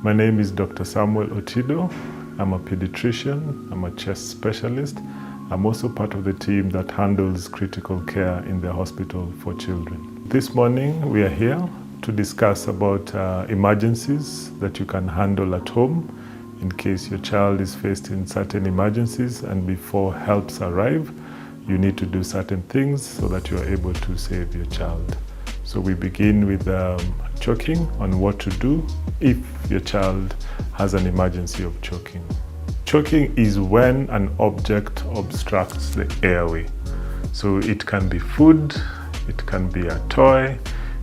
My name is Dr. Samuel Otido. I'm a pediatrician, I'm a chest specialist. I'm also part of the team that handles critical care in the hospital for children. This morning we are here to discuss about emergencies that you can handle at home in case your child is faced in certain emergencies, and before helps arrive, you need to do certain things so that you are able to save your child. So we begin with choking, on what to do if your child has an emergency of choking. Choking is when an object obstructs the airway. So it can be food, it can be a toy,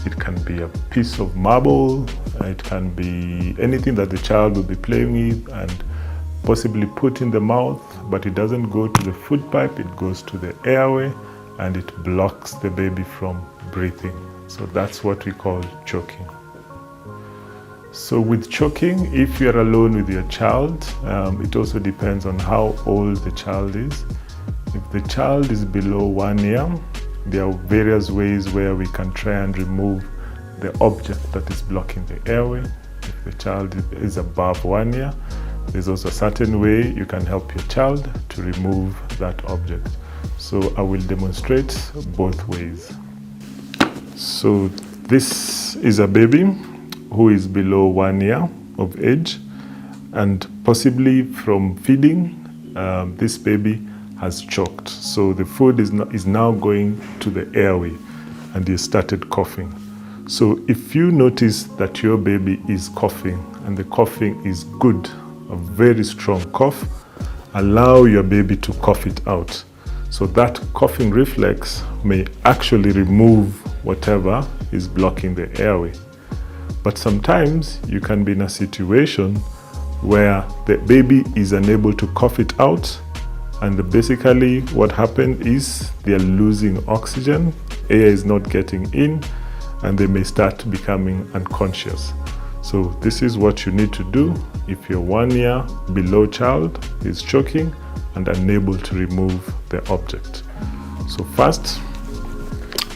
it can be a piece of marble, it can be anything that the child will be playing with and possibly put in the mouth, but it doesn't go to the food pipe, it goes to the airway and it blocks the baby from breathing. So that's what we call choking. So with choking, if you're alone with your child, it also depends on how old the child is. If the child is below 1 year, there are various ways where we can try and remove the object that is blocking the airway. If the child is above 1 year, there's also a certain way you can help your child to remove that object. So I will demonstrate both ways. So this is a baby who is below 1 year of age, and possibly from feeding, this baby has choked. So the food is now going to the airway and he started coughing. So if you notice that your baby is coughing and the coughing is good, a very strong cough, allow your baby to cough it out. So that coughing reflex may actually remove whatever is blocking the airway. But sometimes you can be in a situation where the baby is unable to cough it out, and basically what happened is they are losing oxygen, air is not getting in, and they may start becoming unconscious. So this is what you need to do if your 1 year below child is choking and unable to remove the object. So first,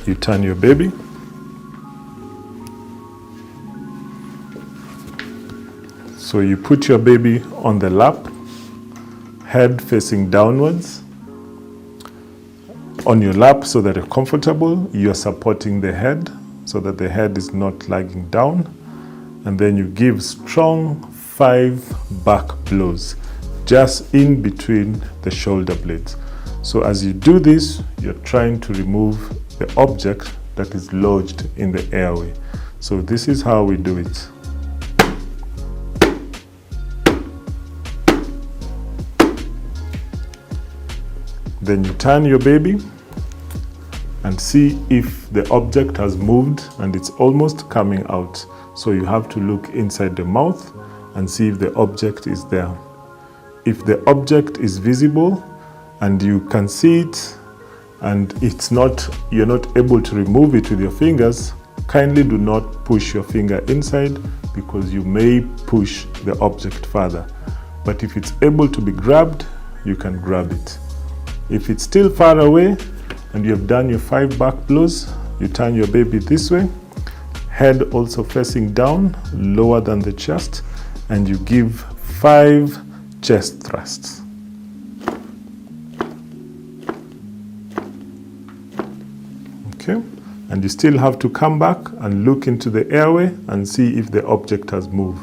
you turn your baby. So you put your baby on the lap, head facing downwards, on your lap so that you're comfortable. You're supporting the head so that the head is not lying down. And then you give strong 5 back blows, just in between the shoulder blades. So as you do this, you're trying to remove the object that is lodged in the airway. So this is how we do it. Then you turn your baby and see if the object has moved and it's almost coming out. So you have to look inside the mouth and see if the object is there. If the object is visible and you can see it and you're not able to remove it with your fingers, kindly do not push your finger inside because you may push the object further. But if it's able to be grabbed, you can grab it. If it's still far away and you have done your 5 back blows, you turn your baby this way, head also facing down, lower than the chest, and you give 5 chest thrusts. Okay, and you still have to come back and look into the airway and see if the object has moved.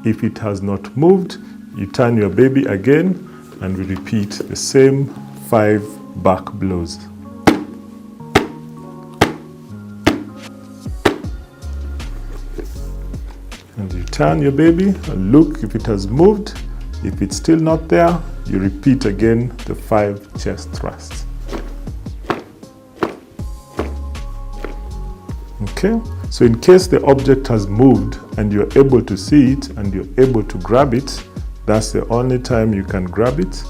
If it has not moved, you turn your baby again and we repeat the same 5 back blows. And you turn your baby and look if it has moved. If it's still not there, you repeat again the 5 chest thrusts. Okay, so in case the object has moved and you're able to see it and you're able to grab it, that's the only time you can grab it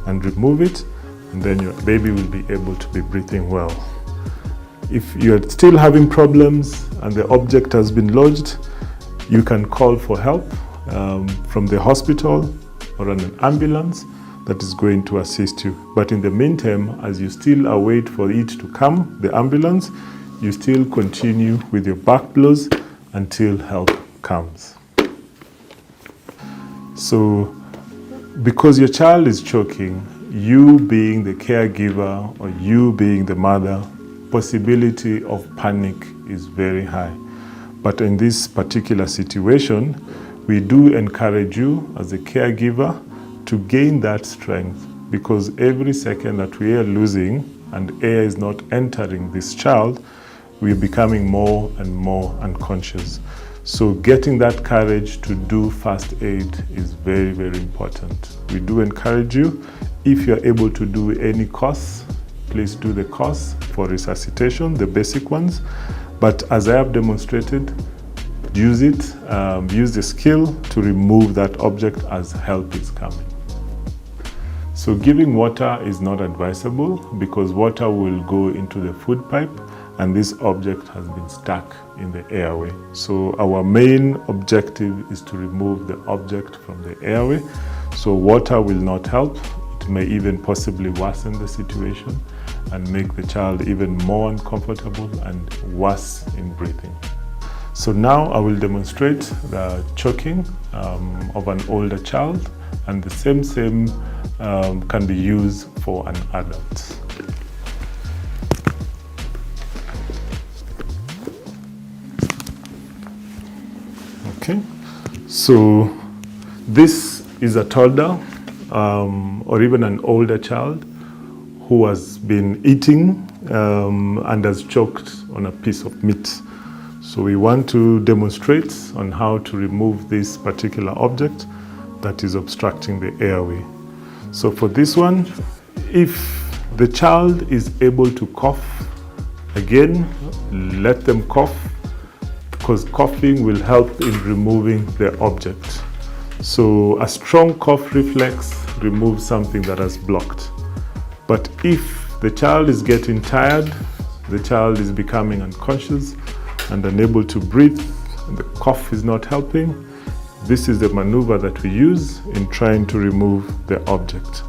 and remove it, and then your baby will be able to be breathing well. If you're still having problems and the object has been lodged, you can call for help from the hospital or an ambulance that is going to assist you. But in the meantime, as you still await for it to come, the ambulance, you still continue with your back blows until help comes. So because your child is choking, you being the caregiver or you being the mother, possibility of panic is very high. But in this particular situation, we do encourage you as a caregiver to gain that strength, because every second that we are losing and air is not entering this child, we're becoming more and more unconscious. So getting that courage to do first aid is very, very important. We do encourage you, if you're able to do any course, please do the course for resuscitation, the basic ones. But as I have demonstrated, use it, use the skill to remove that object as help is coming. So giving water is not advisable, because water will go into the food pipe and this object has been stuck in the airway. So our main objective is to remove the object from the airway. So water will not help. It may even possibly worsen the situation and make the child even more uncomfortable and worse in breathing. So now I will demonstrate the choking of an older child, and the same can be used for an adult. Okay, so this is a toddler or even an older child who has been eating and has choked on a piece of meat. So we want to demonstrate on how to remove this particular object that is obstructing the airway. So for this one, if the child is able to cough, again, let them cough, because coughing will help in removing the object. So a strong cough reflex removes something that has blocked. But if the child is getting tired, the child is becoming unconscious and unable to breathe, and the cough is not helping, this is the maneuver that we use in trying to remove the object.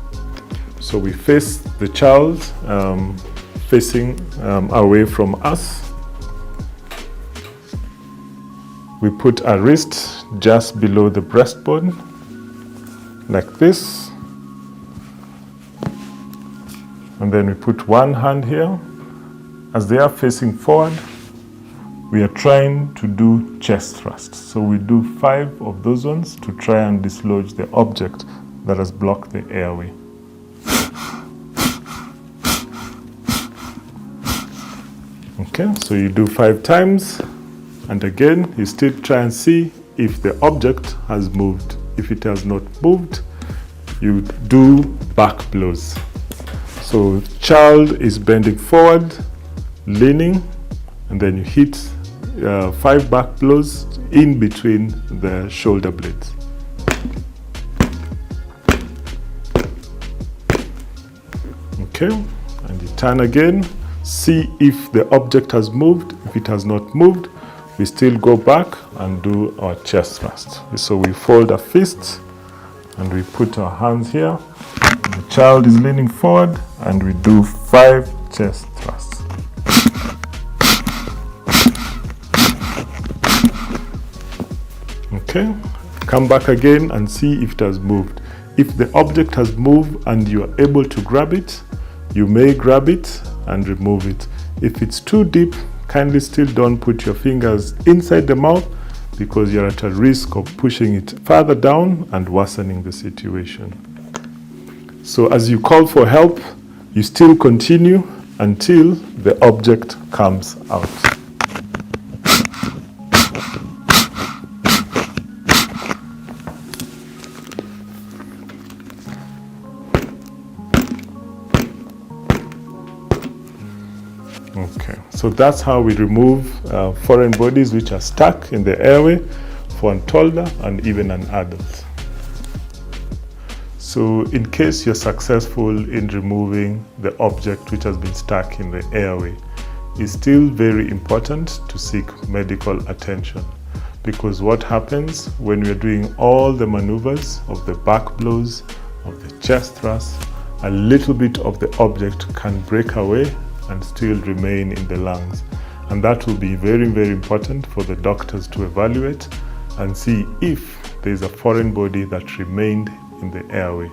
So we face the child facing away from us. We put our wrist just below the breastbone, like this. And then we put one hand here. As they are facing forward, we are trying to do chest thrusts. So we do 5 of those ones to try and dislodge the object that has blocked the airway. Okay, so you do 5 times. And again, you still try and see if the object has moved. If it has not moved, you do back blows. So child is bending forward, leaning, and then you hit 5 back blows in between the shoulder blades. Okay, and you turn again, see if the object has moved. If it has not moved, we still go back and do our chest thrust. So we fold a fist and we put our hands here. The child is leaning forward and we do 5 chest thrusts. Okay, come back again and see if it has moved. If the object has moved and you are able to grab it, you may grab it and remove it. If it's too deep, kindly still don't put your fingers inside the mouth, because you're at a risk of pushing it further down and worsening the situation. So as you call for help, you still continue until the object comes out. Okay, so that's how we remove foreign bodies which are stuck in the airway for a toddler and even an adult. So in case you're successful in removing the object which has been stuck in the airway, it's still very important to seek medical attention, because what happens when we're doing all the maneuvers of the back blows, of the chest thrust, a little bit of the object can break away and still remain in the lungs. And that will be very, very important for the doctors to evaluate and see if there's a foreign body that remained in the airway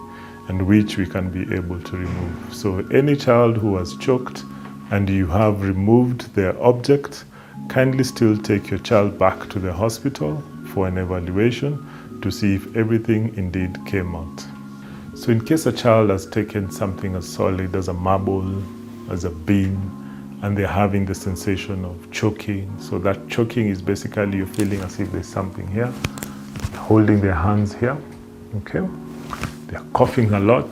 and which we can be able to remove. So any child who was choked and you have removed their object, kindly still take your child back to the hospital for an evaluation to see if everything indeed came out. So in case a child has taken something as solid as a marble, as a bean, and they're having the sensation of choking, so that choking is basically you're feeling as if there's something here, holding their hands here, okay? They're coughing a lot,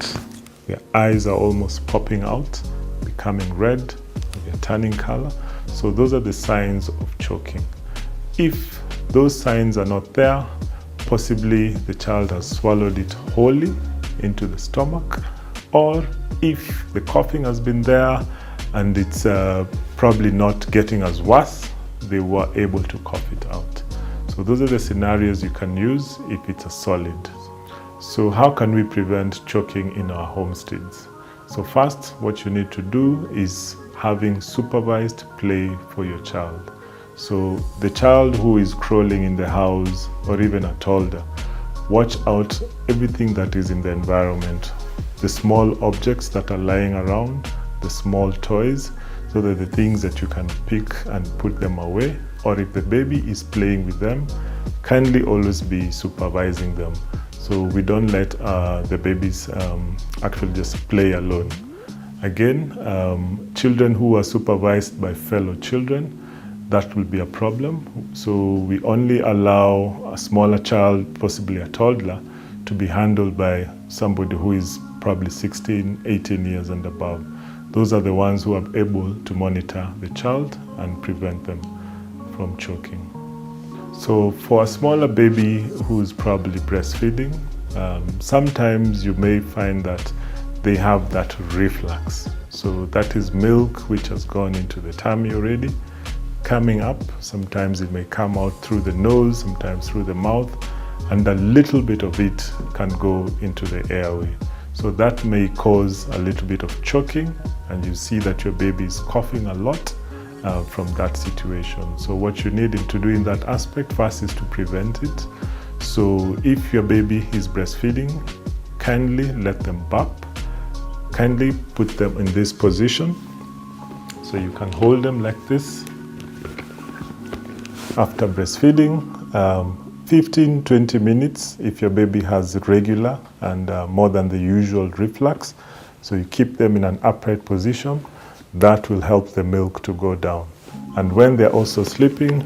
their eyes are almost popping out, becoming red, they're turning color. So those are the signs of choking. If those signs are not there, possibly the child has swallowed it wholly into the stomach, or if the coughing has been there and it's probably not getting as worse, they were able to cough it out. So those are the scenarios you can use if it's a solid. So how can we prevent choking in our homesteads? So first, what you need to do is having supervised play for your child. So the child who is crawling in the house or even a toddler, watch out everything that is in the environment, the small objects that are lying around, the small toys, so that the things that you can pick and put them away, or if the baby is playing with them, kindly always be supervising them. So we don't let the babies actually just play alone. Again, children who are supervised by fellow children, that will be a problem. So we only allow a smaller child, possibly a toddler, to be handled by somebody who is probably 16, 18 years and above. Those are the ones who are able to monitor the child and prevent them from choking. So for a smaller baby who is probably breastfeeding, sometimes you may find that they have that reflux. So that is milk which has gone into the tummy already, coming up. Sometimes it may come out through the nose, sometimes through the mouth, and a little bit of it can go into the airway. So that may cause a little bit of choking, and you see that your baby is coughing a lot from that situation. So what you need to do in that aspect first is to prevent it. So if your baby is breastfeeding, kindly let them burp. Kindly put them in this position. So you can hold them like this. After breastfeeding, 15-20 minutes if your baby has regular and more than the usual reflux. So you keep them in an upright position. That will help the milk to go down. And when they're also sleeping,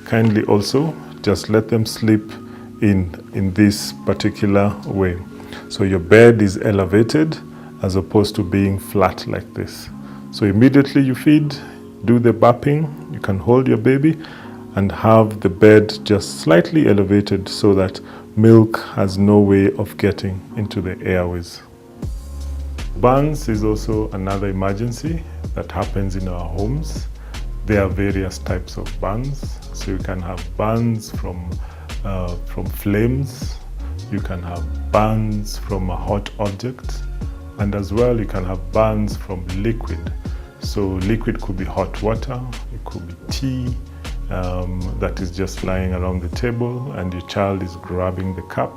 kindly also just let them sleep in this particular way. So your bed is elevated as opposed to being flat like this. So immediately you feed, do the burping, you can hold your baby and have the bed just slightly elevated so that milk has no way of getting into the airways. Burns is also another emergency that happens in our homes. There are various types of burns. So you can have burns from flames, you can have burns from a hot object, and as well you can have burns from liquid. So liquid could be hot water, it could be tea that is just lying around the table and your child is grabbing the cup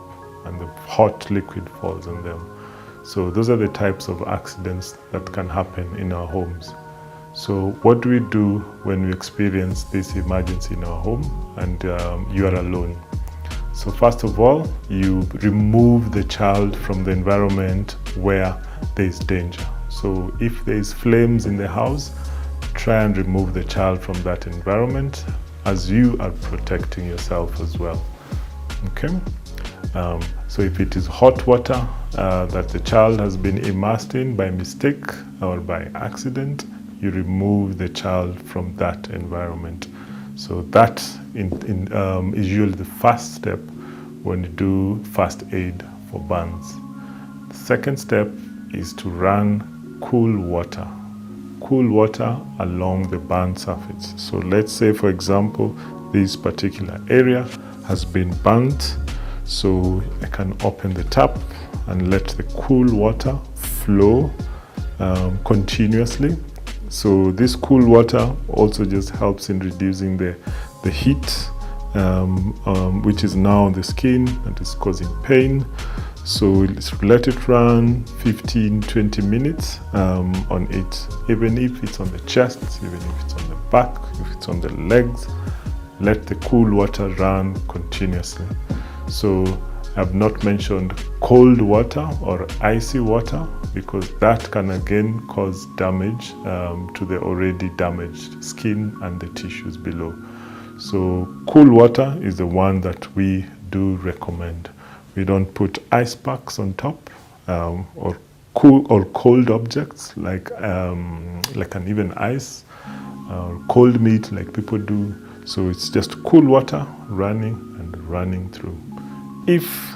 and the hot liquid falls on them. So those are the types of accidents that can happen in our homes. So what do we do when we experience this emergency in our home and you are alone? So first of all, you remove the child from the environment where there is danger. So if there is flames in the house, try and remove the child from that environment as you are protecting yourself as well. Okay? So if it is hot water that the child has been immersed in by mistake or by accident, you remove the child from that environment. So that is usually the first step when you do first aid for burns. The second step is to run cool water along the burn surface. So let's say, for example, this particular area has been burnt. So I can open the tap and let the cool water flow continuously. So this cool water also just helps in reducing the heat which is now on the skin and is causing pain. So let it run 15-20 minutes on it, even if it's on the chest, even if it's on the back, if it's on the legs. Let the cool water run continuously. So I've not mentioned cold water or icy water, because that can again cause damage to the already damaged skin and the tissues below. So cool water is the one that we do recommend. We don't put ice packs on top or cool or cold objects like an even ice or cold meat like people do. So it's just cool water running and running through. If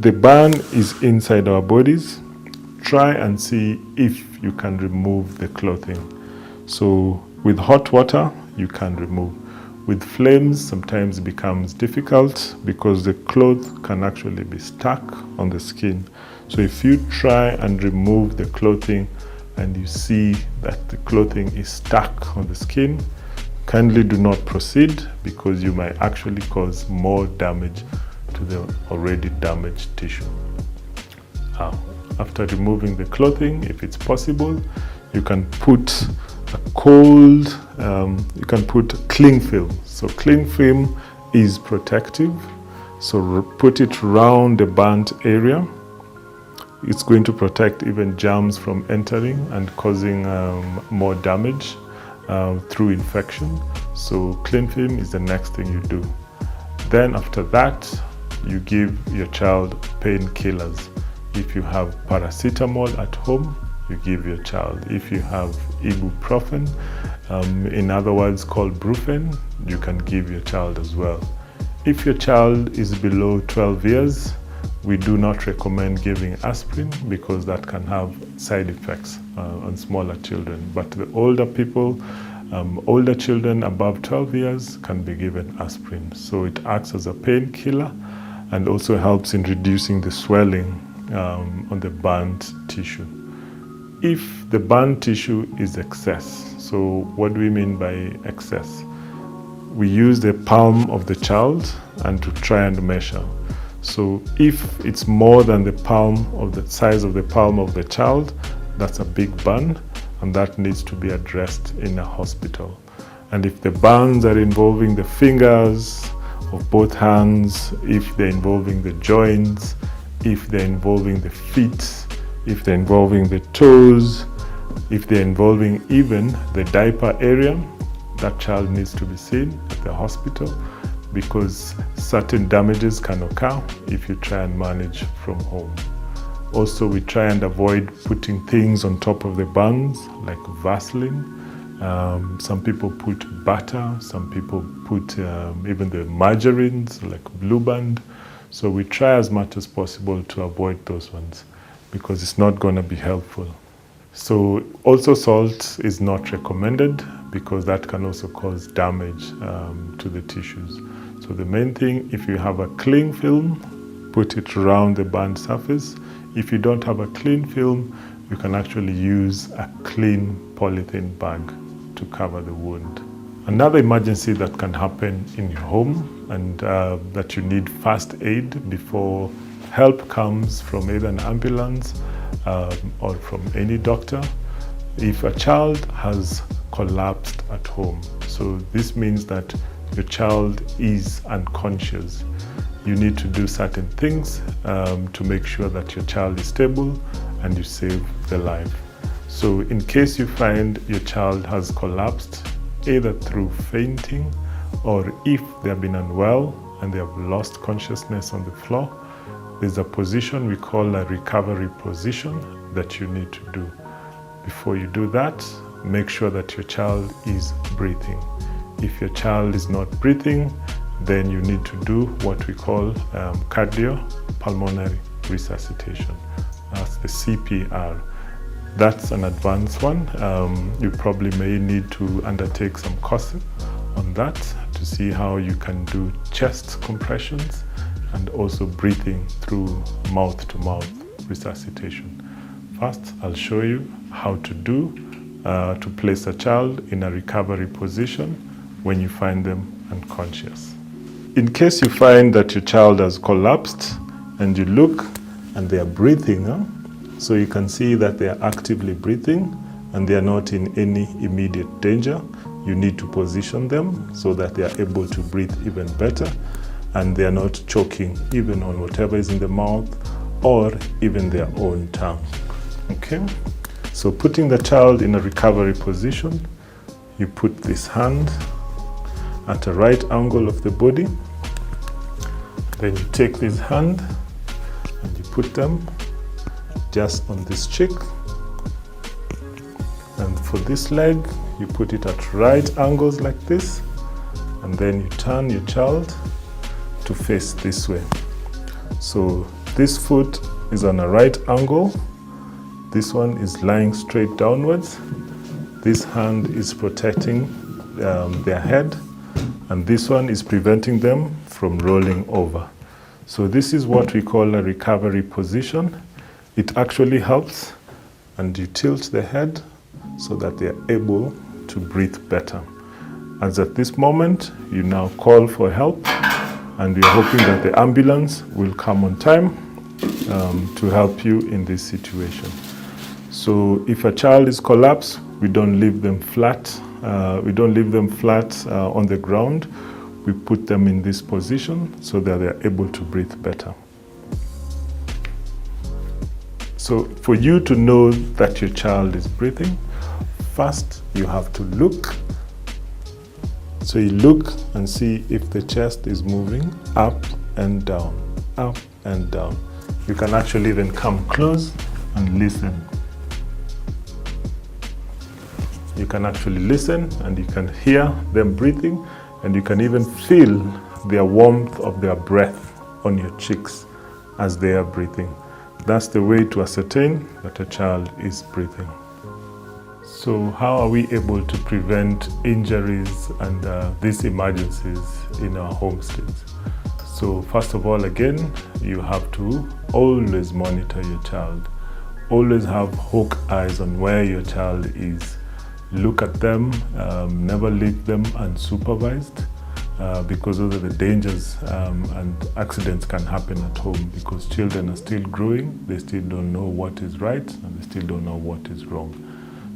the burn is inside our bodies, try and see if you can remove the clothing. So with hot water, you can remove. With flames, sometimes it becomes difficult because the cloth can actually be stuck on the skin. So if you try and remove the clothing and you see that the clothing is stuck on the skin, kindly do not proceed, because you might actually cause more damage to the already damaged tissue. After removing the clothing, if it's possible, you can put cling film. So cling film is protective. So put it around the burnt area. It's going to protect even germs from entering and causing more damage through infection. So cling film is the next thing you do. Then after that, you give your child painkillers. If you have paracetamol at home, you give your child. If you have ibuprofen, in other words called Brufen, you can give your child as well. If your child is below 12 years, we do not recommend giving aspirin, because that can have side effects on smaller children. But the older people, older children above 12 years can be given aspirin. So it acts as a painkiller and also helps in reducing the swelling on the burnt tissue. If the burnt tissue is excess, so what do we mean by excess? We use the palm of the child and to try and measure. So if it's more than the size of the palm of the child, that's a big burn, and that needs to be addressed in a hospital. And if the burns are involving the fingers of both hands, if they're involving the joints, if they're involving the feet, if they're involving the toes, if they're involving even the diaper area, that child needs to be seen at the hospital, because certain damages can occur if you try and manage from home. Also, we try and avoid putting things on top of the burns like Vaseline. Some people put butter, some people put even the margarines like Blue Band. So we try as much as possible to avoid those ones, because it's not going to be helpful. So also salt is not recommended, because that can also cause damage to the tissues. So the main thing, if you have a cling film, put it around the burn surface. If you don't have a cling film, you can actually use a clean polythene bag to cover the wound. Another emergency that can happen in your home and that you need first aid before help comes from either an ambulance or from any doctor, if a child has collapsed at home. So this means that your child is unconscious. You need to do certain things to make sure that your child is stable and you save their life. So in case you find your child has collapsed, either through fainting or if they have been unwell and they have lost consciousness on the floor, there's a position we call a recovery position that you need to do. Before you do that, make sure that your child is breathing. If your child is not breathing, then you need to do what we call cardiopulmonary resuscitation. That's the CPR. That's an advanced one. You probably may need to undertake some courses on that to see how you can do chest compressions and also breathing through mouth-to-mouth resuscitation. First, I'll show you how to place a child in a recovery position when you find them unconscious. in case you find that your child has collapsed and you look and they are breathing, so you can see that they are actively breathing and they are not in any immediate danger, you need to position them so that they are able to breathe even better and they are not choking even on whatever is in the mouth or even their own tongue. Okay, so putting the child in a recovery position, you put this hand at a right angle of the body, then you take this hand and you put them just on this cheek, and for this leg you put it at right angles like this, and then you turn your child to face this way. So this foot is on a right angle, this one is lying straight downwards, this hand is protecting their head, and this one is preventing them from rolling over. So this is what we call a recovery position. It actually helps, and you tilt the head so that they are able to breathe better. As at this moment, you now call for help, and we are hoping that the ambulance will come on time to help you in this situation. So if a child is collapsed, we don't leave them flat. We don't leave them flat on the ground. We put them in this position so that they are able to breathe better. So for you to know that your child is breathing, first you have to look. So you look and see if the chest is moving up and down, up and down. You can actually then come close and listen. You can actually listen and you can hear them breathing, and you can even feel the warmth of their breath on your cheeks as they are breathing. That's the way to ascertain that a child is breathing. So how are we able to prevent injuries and these emergencies in our homestays? So first of all, again, you have to always monitor your child. Always have hawk eyes on where your child is. Look at them, never leave them unsupervised, because those are the dangers and accidents can happen at home, because children are still growing, they still don't know what is right and they still don't know what is wrong.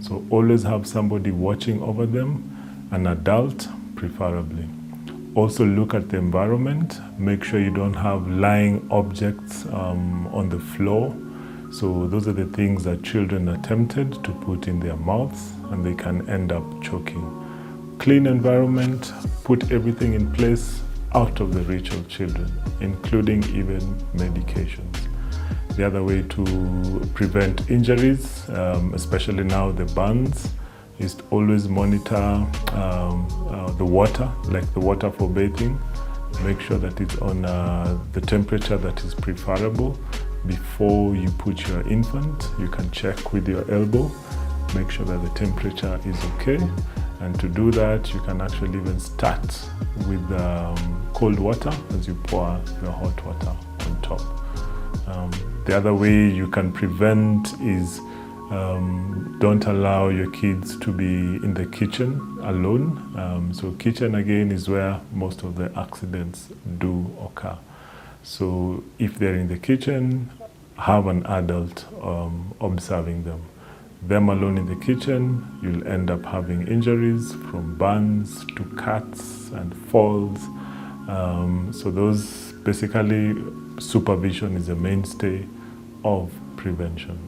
So always have somebody watching over them, an adult preferably. Also look at the environment, make sure you don't have lying objects on the floor. So those are the things that children are tempted to put in their mouths and they can end up choking. Clean environment, put everything in place out of the reach of children, including even medications. The other way to prevent injuries, especially now the burns, is to always monitor the water, like the water for bathing. Make sure that it's on the temperature that is preferable. Before you put your infant, you can check with your elbow, make sure that the temperature is okay. And to do that, you can actually even start with cold water as you pour the hot water on top. The other way you can prevent is don't allow your kids to be in the kitchen alone. So kitchen again is where most of the accidents do occur. So if they're in the kitchen, have an adult observing them. Them alone in the kitchen, you'll end up having injuries from burns to cuts and falls. So those basically, supervision is a mainstay of prevention.